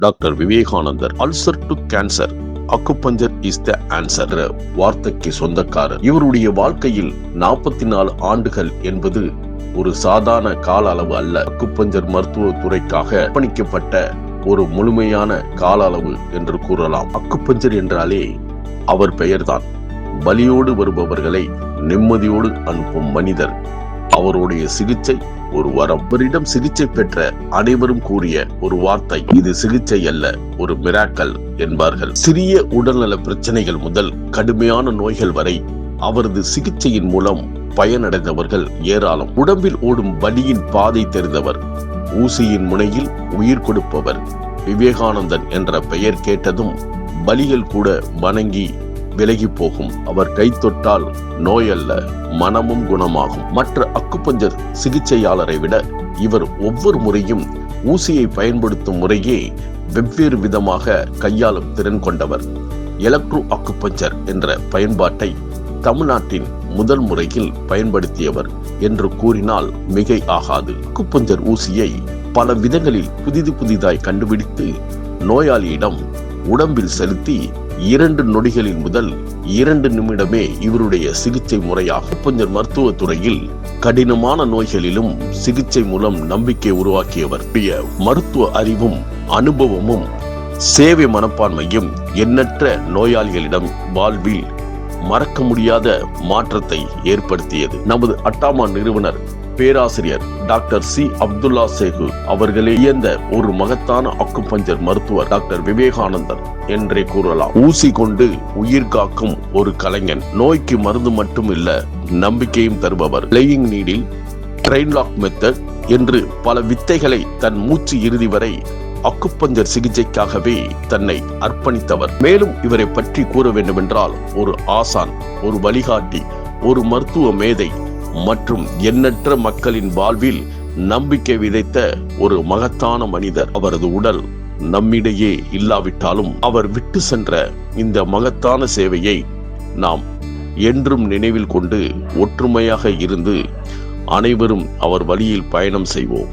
Doctor Vivekanandar ulcer to cancer, acupuncture is the answer வார்த்தைக்கு சொந்தக்காரர். இவருடைய வாழ்க்கையில் 44 ஆண்டுகள் என்பது ஒரு சாதாரண கால அளவு அல்ல. அக்குபஞ்சர் மருத்துவ துறைக்காக அர்ப்பணிக்கப்பட்ட ஒரு முழுமையான கால அளவு என்று கூறலாம். அக்குபஞ்சர் என்றாலே அவர் பெயர்தான். பலியோடு வருபவர்களை நிம்மதியோடு அனுப்பும் மனிதர். அவருடைய சிகிச்சை ஒரு வரம். அவரிடம் சிகிச்சை பெற்ற அனைவரும் கூறிய ஒரு வார்த்தை, இது சிகிச்சை அல்ல, ஒரு மிராக்கல் என்பார்கள். சிறிய உடல்நல பிரச்சனைகள் முதல் கடுமையான நோய்கள் வரை அவரது சிகிச்சையின் மூலம் பயனடைந்தவர்கள் ஏராளம். உடம்பில் ஓடும் வலியின் பாதை தெரிந்தவர், ஊசியின் முனையில் உயிர் கொடுப்பவர். விவேகானந்தன் என்ற பெயர் கேட்டதும் வலிகள் கூட வணங்கி விலகி போகும். அவர் கை தொட்டால் நோய் அல்ல, மனமும் குணமாகும். மற்ற அக்குபஞ்சர் சிகிச்சையாளரை விட இவர் ஒவ்வொரு முறையும் ஊசியை பயன்படுத்தும் முறையே வெவ்வேறு விதமாக கையாளும் திறன் கொண்டவர். எலக்ட்ரோ அக்குபஞ்சர் என்ற பயன்பாட்டை தமிழ்நாட்டின் முதல் முறையில் பயன்படுத்தியவர் என்று கூறினால் மிகை ஆகாது. அக்குபஞ்சர் ஊசியை பல விதங்களில் புதிதாய் கண்டுபிடித்து நோயாளியிடம் உடம்பில் செலுத்தி 2 நொடிகளில் முதல் 2 நிமிடமே இவருடைய சிகிச்சை முறையாகும். அக்குபஞ்சர் மருத்துவ துறையில் கடினமான நோய்களிலும் சிகிச்சை மூலம் நம்பிக்கை உருவாக்கியவர். மருத்துவ அறிவும் அனுபவமும் சேவை மனப்பான்மையும் எண்ணற்ற நோயாளிகளிடம் வாழ்வில் மறக்க முடியாத மாற்றத்தை ஏற்படுத்தியது. நமது அட்டாமா நிறுவனர் பேராசிரியர் டாக்டர் சி. அப்துல்லா சேகு அவர்களே இயந்த ஒரு மகத்தான அக்குபஞ்சர் மருத்துவர் டாக்டர் விவேகானந்தர் என்றே கூறலாம். ஊசி கொண்டு உயிர் காக்கும் ஒரு கலைஞன். நோய்க்கு மருந்து மட்டும் இல்ல, நம்பிக்கையும் தருபவர். Playing needle, train lock method என்று பல வித்தைகளை தன் மூச்சு இறுதி வரை அக்குபஞ்சர் சிகிச்சைக்காகவே தன்னை அர்ப்பணித்தவர். மேலும் இவரை பற்றி கூற வேண்டுமென்றால் ஒரு ஆசான், ஒரு வழிகாட்டி, ஒரு மருத்துவ மேதை மற்றும் எண்ணற்ற மக்களின் வாழ்வில் நம்பிக்கை விதைத்த ஒரு மகத்தான மனிதர். அவரது உடல் நம்மிடையே இல்லாவிட்டாலும் அவர் விட்டு சென்ற இந்த மகத்தான சேவையை நாம் என்றும் நினைவில் கொண்டு ஒற்றுமையாக இருந்து அனைவரும் அவர் வழியில் பயணம் செய்வோம்.